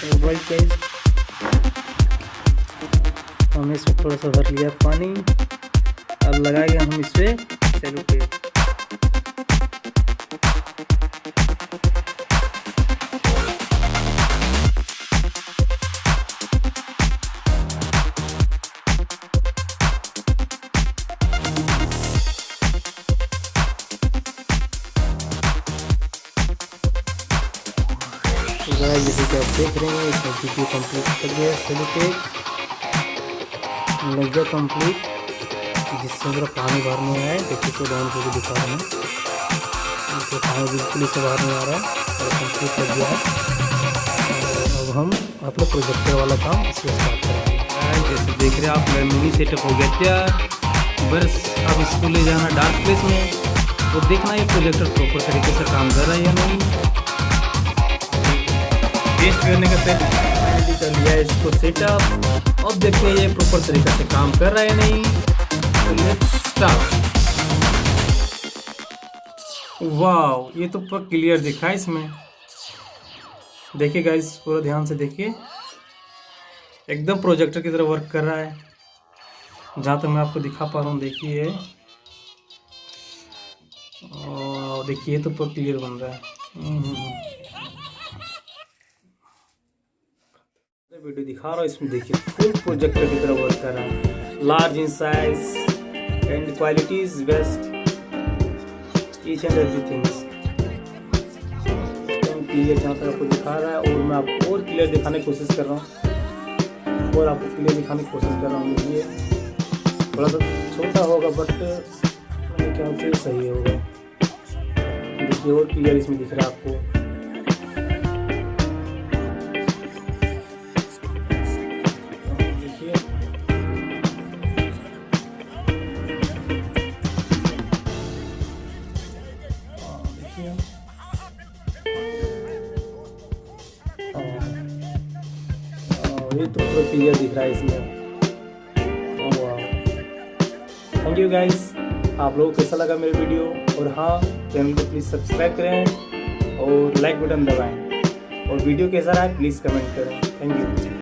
Alright guys, हमने इसमें थोड़ा सा भर लिया पानी। अब लगाएंगे हम इस पे सेलो टेप। जैसे कि आप देख रहे हैं इसमें वीडियो कंप्लीट कर गया सेलो टेप लग गया कंप्लीट, जिससे मेरा पानी बाहर नहीं आया है। देखिए तो डाउन करके दिखा रहे हैं, तो पानी बिल्कुल इससे बाहर नहीं आ रहा है और कंप्लीट कर दिया है। अब हम अपने प्रोजेक्टर वाला काम इसमें स्टार्ट करेंगे। जैसे देख रहे हैं आप, मेरा मिनी सेटअप हो गया तैयार। बस अब इसको ले जाना डार्क प्लेस में और देखना ये प्रोजेक्टर प्रॉपर तरीके से काम कर रहा है या नहीं। टेस्ट करने का पहले कर लिया है इसको सेटअप। अब देखते हैं ये प्रॉपर तरीके से काम कर रहा है या नहीं। तो लेट्स स्टार्ट। वाव, ये तो पूरा क्लियर दिखा है इसमें। देखिए गाइस, पूरा ध्यान से देखिए, एकदम प्रोजेक्टर की तरह वर्क कर रहा है। जहाँ तक मैं आपको दिखा पा रहा हूँ, देखिए और देखिए तो पूरा क्लियर बन रहा है। वीडियो दिखा रहा हूँ, इसमें देखिए फुल प्रोजेक्टर की तरह वर्क कर रहा है। Large in size and quality is best, each and everything clear जहाँ तक आपको दिखा रहा है। और मैं आपको और क्लियर दिखाने की कोशिश कर रहा हूँ, और आपको क्लियर दिखाने की कोशिश कर रहा हूँ। देखिए थोड़ा सा छोटा होगा बट मेरे ख्याल से सही होगा। देखिए और क्लियर इसमें दिख रहा है आपको। ये तो पूरा क्लियर दिख रहा है इसमें। थैंक यू गाइस, आप लोगों को कैसा लगा मेरा वीडियो। और हाँ, चैनल को प्लीज़ सब्सक्राइब करें और लाइक बटन दबाएं, और वीडियो कैसा रहा है प्लीज़ कमेंट करें। Thank you.